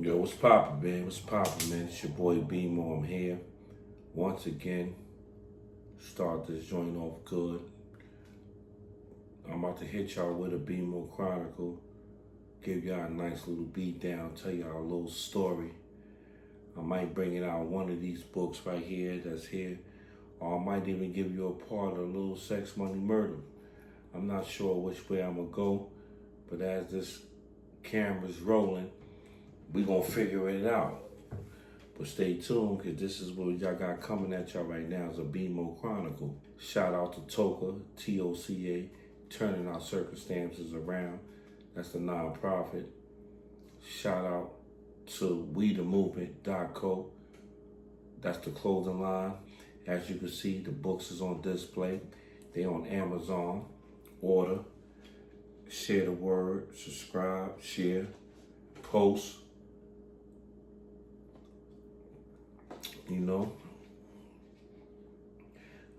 Yo, what's poppin', man? What's poppin', man? It's your boy Bemo. I'm here once again. Start this joint off good. I'm about to hit y'all with a Bemo Chronicle. Give y'all a nice little beat down. Tell y'all a little story. I might bring it out one of these books right here that's here. Or I might even give you a part of a little Sex, Money, Murder. I'm not sure which way I'm gonna go. But as this camera's rolling, we gonna figure it out. But stay tuned, because this is what y'all got coming at y'all right now is a Bemo Chronicle. Shout out to Toca, T-O-C-A, turning our circumstances around. That's the nonprofit. Shout out to WeTheMovement.co. That's the clothing line. As you can see, the books is on display. They on Amazon. Order. Share the word. Subscribe. Share. Post. You know,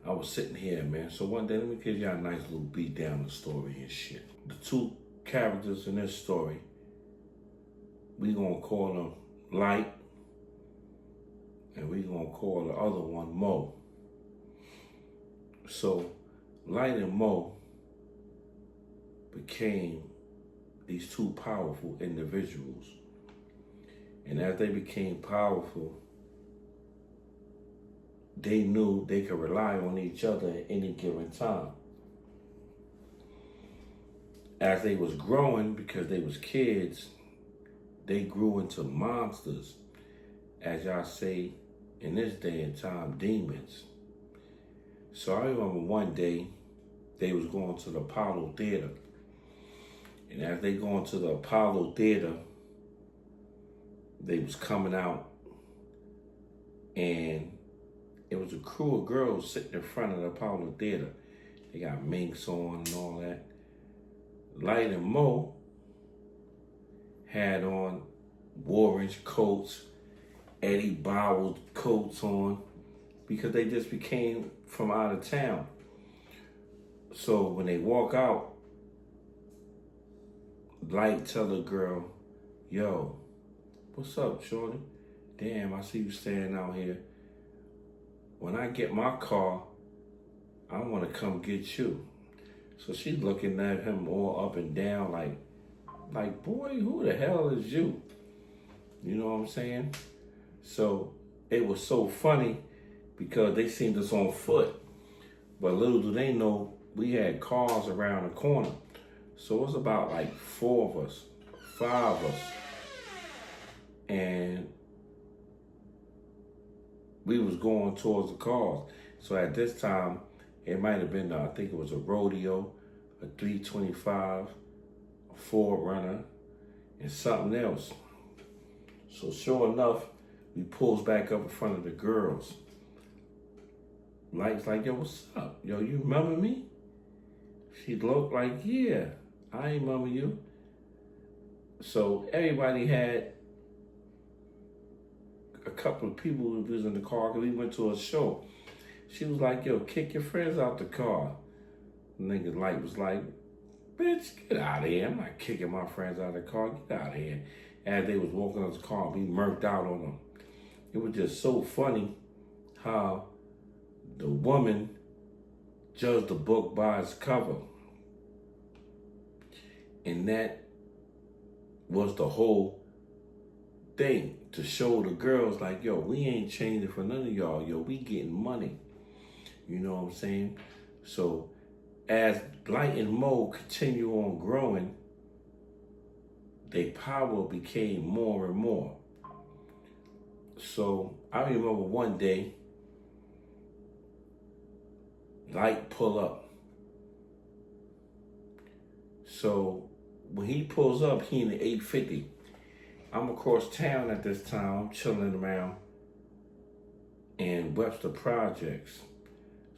I was sitting here, man. So one day, let me give y'all a nice little beat down the story and shit. The two characters in this story, we gonna call them Light, and we gonna call the other one Mo. So Light and Mo became these two powerful individuals. And as they became powerful, they knew they could rely on each other at any given time. As they was growing, because they was kids, they grew into monsters. As y'all say in this day and time, demons. So I remember one day, they was going to the Apollo Theater. And as they going to the Apollo Theater, they was coming out, and it was a crew of girls sitting in front of the Apollo Theater. They got minks on and all that. Light and Mo had on orange coats, Eddie Bauer coats on, because they just became from out of town. So when they walk out, Light tell the girl, yo, what's up, shorty? Damn, I see you standing out here. When I get my car, I want to come get you. So she's looking at him all up and down like, boy, who the hell is you? You know what I'm saying? So it was so funny because they seen us on foot. But little do they know, we had cars around the corner. So it was about like 5 of us. And we was going towards the cars. So at this time, it might have been, I think it was a rodeo, a 325, a Ford Runner, and something else. So sure enough, we pulls back up in front of the girls. Light's like, yo, what's up? Yo, you remember me? She looked like, yeah, I remember you. So everybody had a couple of people who was in the car because we went to a show. She was like, yo, kick your friends out the car. The nigga Light was like, bitch, get out of here. I'm not kicking my friends out of the car. Get out of here. As they was walking out the car, we murked out on them. It was just so funny how the woman judged the book by its cover. And that was the whole thing, to show the girls like, yo, we ain't changing for none of y'all. Yo, we getting money. You know what I'm saying? So as Light and Mo continue on growing, their power became more and more. So I remember one day, Light pull up. So when he pulls up, he in the 850. I'm across town at this time, chilling around in Webster Projects.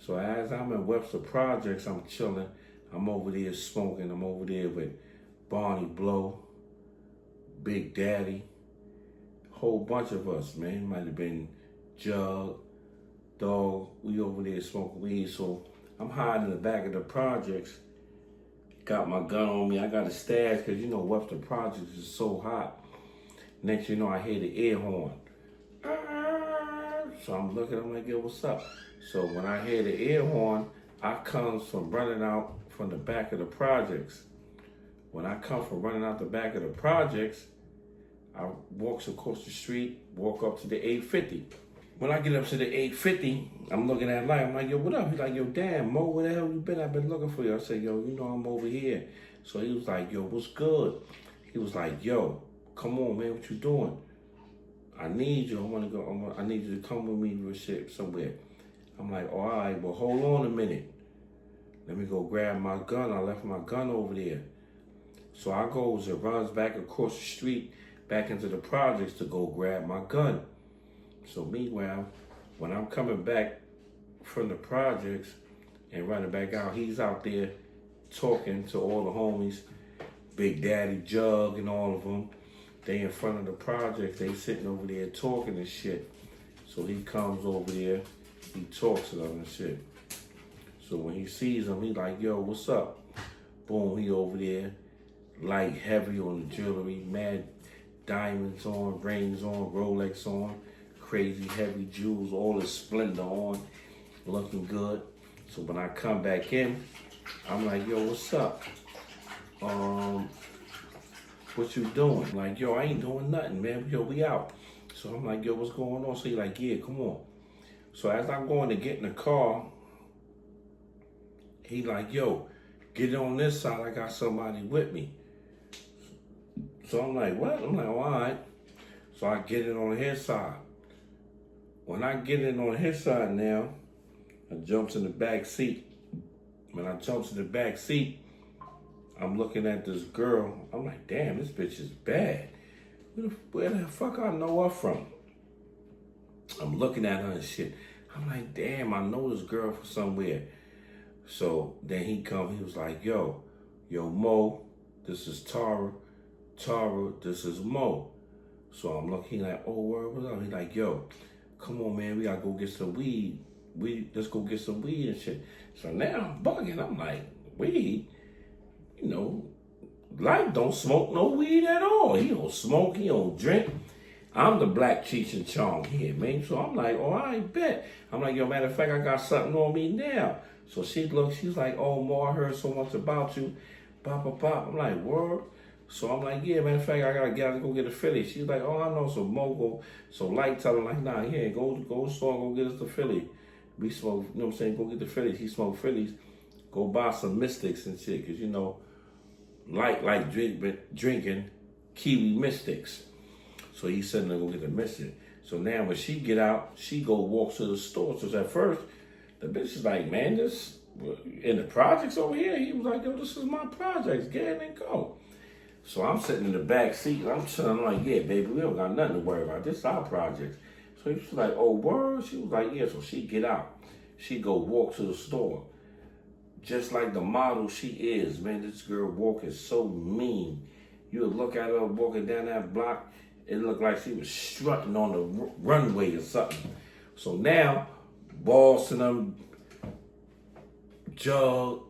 So as I'm in Webster Projects, I'm chilling. I'm over there smoking. I'm over there with Barney Blow, Big Daddy, a whole bunch of us, man. Might have been Jug, Dog. We over there smoking weed. So I'm hiding in the back of the projects. Got my gun on me. I got a stash because, you know, Webster Projects is so hot. Next you know, I hear the air horn. So I'm looking, I'm like, yo, what's up? So when I hear the air horn, I comes from running out from the back of the projects. When I come from running out the back of the projects, I walks across the street, walk up to the 850. When I get up to the 850, I'm looking at light. I'm like, yo, what up? He's like, yo, damn, Mo, where the hell you been? I've been looking for you. I said, yo, you know I'm over here. So he was like, yo, what's good? He was like, yo, come on, man, what you doing? I need you. I want to go. I need you to come with me to shit somewhere. I'm like, all right, well, hold on a minute. Let me go grab my gun. I left my gun over there. So I goes and runs back across the street, back into the projects to go grab my gun. So meanwhile, when I'm coming back from the projects and running back out, he's out there talking to all the homies, Big Daddy, Jug, and all of them. They in front of the project, they sitting over there talking and shit. So he comes over there, he talks to them and shit. So when he sees them, he like, yo, what's up? Boom, he over there, light heavy on the jewelry, mad diamonds on, rings on, Rolex on, crazy heavy jewels, all the splendor on, looking good. So when I come back in, I'm like, yo, what's up? What you doing? Like, yo, I ain't doing nothing, man. Yo, we out. So I'm like, yo, what's going on? So he like, yeah, come on. So as I'm going to get in the car, he like, yo, get on this side. I got somebody with me. So I'm like, what? I'm like, all right. So I get in on his side. When I get in on his side now, I jumps in the back seat. When I jumps in the back seat, I'm looking at this girl. I'm like, damn, this bitch is bad. Where the fuck I know her from? I'm looking at her and shit. I'm like, damn, I know this girl from somewhere. So then he was like, yo, Mo, this is Tyra. Tyra, this is Mo. So I'm looking like, oh, what's up? He's like, yo, come on, man, we gotta go get some weed. Let's go get some weed and shit. So now I'm bugging. I'm like, weed? You know, Life don't smoke no weed at all. He don't smoke, he don't drink. I'm the black Cheech and Chong here, man. So I'm like, oh, I bet. I'm like, yo, matter of fact, I got something on me now. So she's like, oh, Mo, I heard so much about you. Bop, bop, bop. I'm like, word? So I'm like, yeah, matter of fact, I gotta go get a Philly. She's like, oh, I know. So Mo go, so Light tell her, like, nah, yeah, go to the store, go get us the Philly. We smoke, you know what I'm saying? Go get the Phillies. He smoked Phillies. Go buy some Mystics and shit, because, you know, Light drinking Kiwi Mystics. So he said, to go get the Mystic. So now when she get out, she go walk to the store. So at first, the bitch is like, man, this, in the projects over here? He was like, yo, this is my projects. Get in and go. So I'm sitting in the back seat. I'm chilling. I'm like, yeah, baby, we don't got nothing to worry about. This is our projects. So he was like, oh, word? She was like, yeah. So she get out. She go walk to the store. Just like the model she is, man, this girl walking so mean. You would look at her walking down that block, it looked like she was strutting on the runway or something. So now, Boss and them, Jug,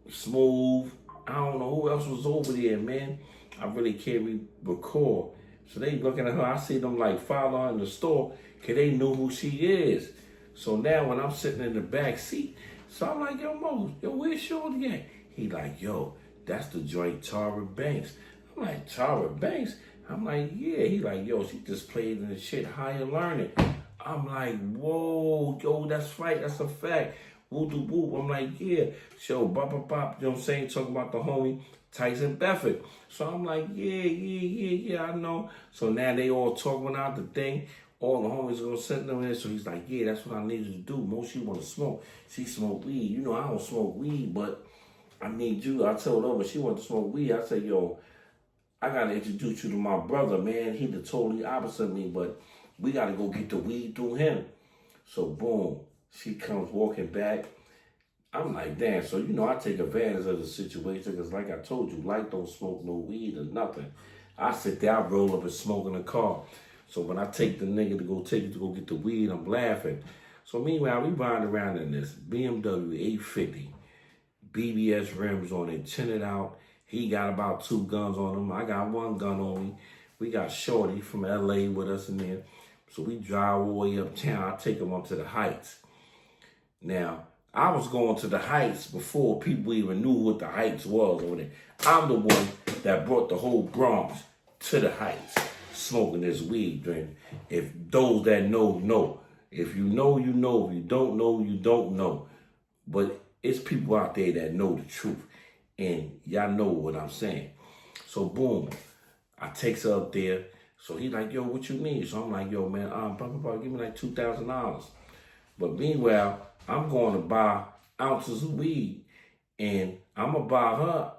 Smooth, I don't know who else was over there, man. I really can't recall. So they looking at her, I see them like follow her in the store, because they knew who she is. So now when I'm sitting in the back seat, so I'm like, yo, Mo, yo, where's Shorty at? He like, yo, that's the joint Tyra Banks. I'm like, Tyra Banks? I'm like, yeah. He like, yo, she just played in the shit Higher Learning. I'm like, whoa, yo, that's right, that's a fact. Woo doo woo. I'm like, yeah. So, bop, bop, bop, you know what I'm saying? Talking about the homie Tyson Bedford. So I'm like, yeah, I know. So now they all talking out the thing. All the homies are gonna send them in. So he's like, yeah, that's what I need you to do. Mo, she wanna smoke. She smoke weed. You know, I don't smoke weed, but I need you. I told her, but she wanted to smoke weed. I said, yo, I gotta introduce you to my brother, man. He the totally opposite of me, but we gotta go get the weed through him. So boom, she comes walking back. I'm like, damn. So, you know, I take advantage of the situation because like I told you, Light don't smoke no weed or nothing. I sit there, I roll up and smoke in the car. So when I take the nigga to go get the weed, I'm laughing. So meanwhile, we riding around in this BMW 850, BBS rims on it, tinted out. He got about 2 guns on him. I got 1 gun on me. We got Shorty from LA with us in there. So we drive all the way uptown. I take him up to the Heights. Now, I was going to the Heights before people even knew what the Heights was over there. I'm the one that brought the whole Bronx to the Heights, smoking this weed drink. If those that know, know. If you know, you know. If you don't know, you don't know. But it's people out there that know the truth. And y'all know what I'm saying. So boom, I takes her up there. So he like, yo, what you need? So I'm like, yo, man, give me like $2,000. But meanwhile, I'm going to buy ounces of weed. And I'm going to buy her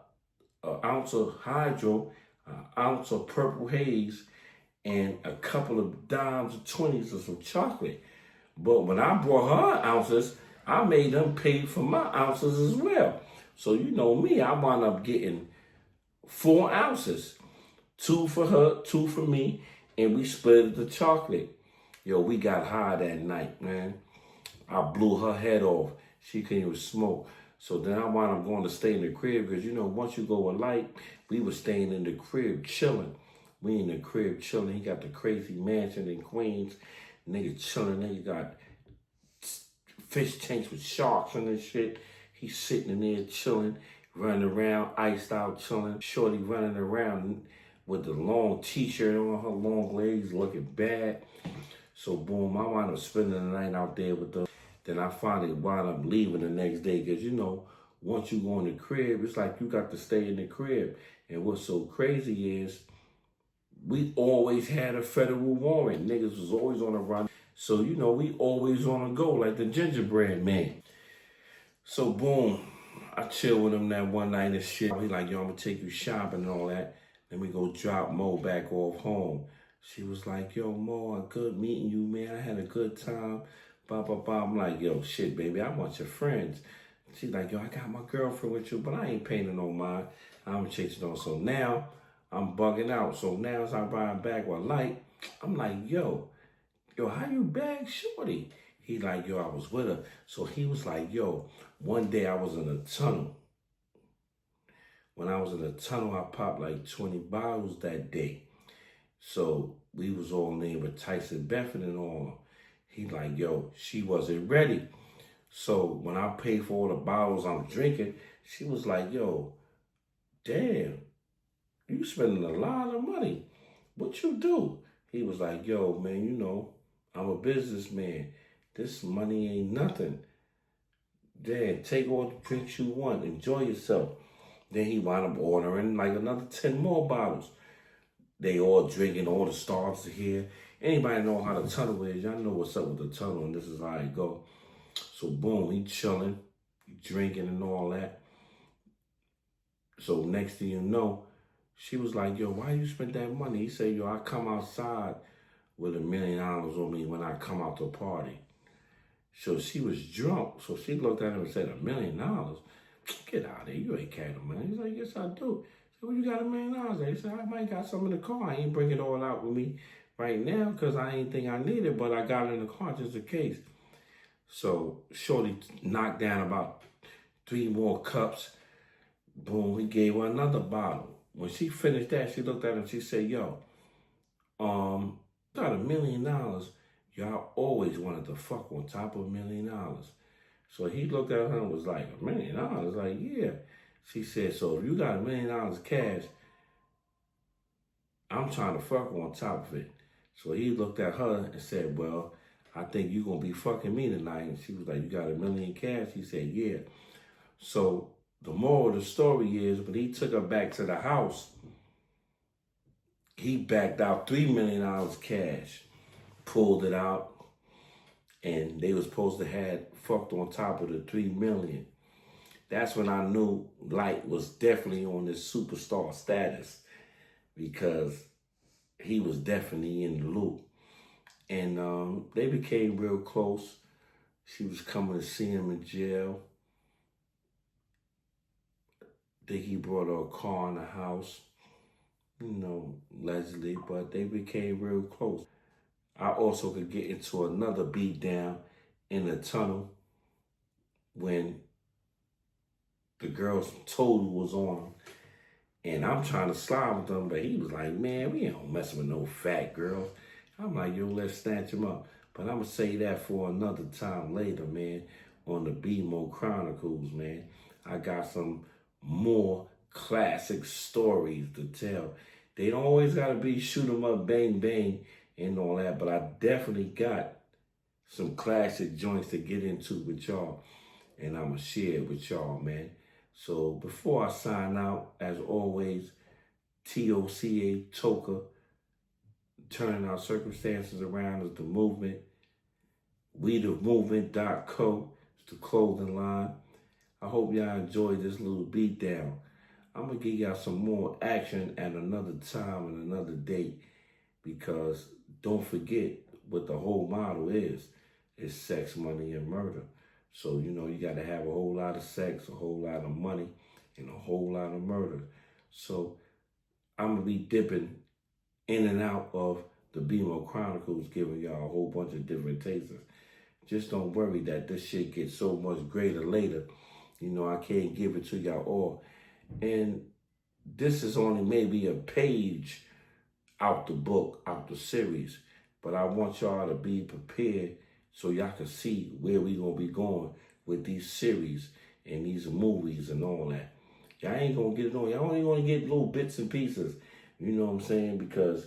an ounce of hydro, an ounce of purple haze, and a couple of dimes or 20s of some chocolate. But when I brought her ounces, I made them pay for my ounces as well. So you know me, I wound up getting 4 ounces. 2 for her, 2 for me, and we split the chocolate. Yo, we got high that night, man. I blew her head off. She couldn't even smoke. So then I wound up going to stay in the crib because, you know, once you go a light, we were staying in the crib chilling. We in the crib chilling. He got the crazy mansion in Queens. Nigga chilling. Nigga got fish tanks with sharks and this shit. He's sitting in there chilling, running around, iced out chilling. Shorty running around with the long t-shirt on, her long legs looking bad. So boom, I wound up spending the night out there with them. Then I finally wound up leaving the next day because, you know, once you go in the crib, it's like you got to stay in the crib. And what's so crazy is we always had a federal warrant. Niggas was always on the run. So, you know, we always on the go like the gingerbread man. So boom, I chill with him that one night and shit. He like, yo, I'm gonna take you shopping and all that. Then we go drop Mo back off home. She was like, yo, Mo, good meeting you, man. I had a good time. Blah, blah, blah. I'm like, yo, shit, baby, I want your friends. She's like, yo, I got my girlfriend with you, but I ain't paying her no mind. I'm chasing on. So now I'm bugging out. So now as I'm riding back with Light, I'm like, yo, how you bag Shorty? He like, yo, I was with her. So he was like, yo, one day I was in a tunnel. When I was in the tunnel, I popped like 20 bottles that day. So we was all named with Tyson Beffin and all. He like, yo, she wasn't ready. So when I paid for all the bottles I'm drinking, she was like, yo, damn, you spending a lot of money. What you do? He was like, yo, man, you know, I'm a businessman. This money ain't nothing. Damn, take all the drinks you want. Enjoy yourself. Then he wound up ordering like another 10 more bottles. They all drinking, all the stars are here. Anybody know how the tunnel is? Y'all know what's up with the tunnel, and this is how it go. So boom, he chilling, he drinking and all that. So next thing you know, she was like, yo, why you spend that money? He said, yo, I come outside with $1 million on me when I come out to a party. So she was drunk. So she looked at him and said, $1 million? Get out of there. You ain't carrying no money. He's like, yes, I do. So well, you got $1 million at? He said, I might got some in the car. I ain't bring it all out with me right now because I ain't think I need it, but I got it in the car just in case. So Shorty knocked down about 3 more cups. Boom, he gave her another bottle. When she finished that, she looked at him and she said, yo, got $1 million. Y'all always wanted to fuck on top of $1 million. So he looked at her and was like, $1 million? Like, yeah. She said, so if you got $1 million cash, I'm trying to fuck on top of it. So he looked at her and said, well, I think you're going to be fucking me tonight. And she was like, you got $1 million cash? He said, yeah. So the moral of the story is when he took her back to the house, he backed out $3 million cash, pulled it out, and they was supposed to have fucked on top of the $3 million. That's when I knew Light was definitely on this superstar status because he was definitely in the loop. And they became real close. She was coming to see him in jail. I think he brought her a car in the house, you know, allegedly, but they became real close. I also could get into another beat down in the tunnel when the girl's total was on him. And I'm trying to slide with him, but he was like, man, we ain't messing with no fat girls. I'm like, yo, let's snatch him up. But I'm going to say that for another time later, man, on the Bemo Chronicles, man. I got some more classic stories to tell. They don't always got to be shoot 'em up, bang, bang, and all that, but I definitely got some classic joints to get into with y'all, and I'm going to share it with y'all, man. So before I sign out, as always, TOCA, Toka, turning our circumstances around is the movement. WeTheMovement.co is the clothing line. I hope y'all enjoyed this little beat down. I'm going to give y'all some more action at another time and another date, because don't forget what the whole motto is sex, money, and murder. So, you know, you got to have a whole lot of sex, a whole lot of money, and a whole lot of murder. So I'm going to be dipping in and out of the Bemo Chronicles, giving y'all a whole bunch of different tastes. Just don't worry that this shit gets so much greater later. You know, I can't give it to y'all all. And this is only maybe a page out the book, out the series. But I want y'all to be prepared so y'all can see where we going to be going with these series and these movies and all that. Y'all ain't going to get it on. Y'all only going to get little bits and pieces. You know what I'm saying? Because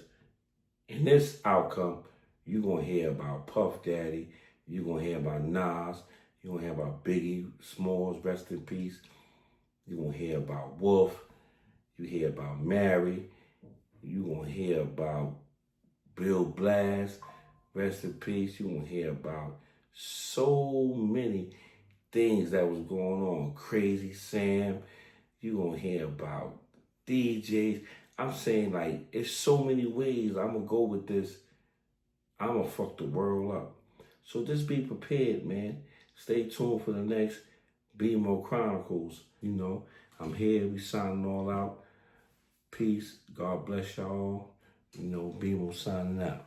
in this outcome, you're going to hear about Puff Daddy. You're going to hear about Nas. You're going to hear about Biggie Smalls, rest in peace. You're going to hear about Wolf. You hear about Mary. You're going to hear about Bill Blast, rest in peace. You're going to hear about so many things that was going on. Crazy Sam. You're going to hear about DJs. I'm saying, like, it's so many ways I'm going to go with this. I'm going to fuck the world up. So just be prepared, man. Stay tuned for the next Bemo Chronicles. You know, I'm here. We signing all out. Peace. God bless y'all. You know, Bemo signing out.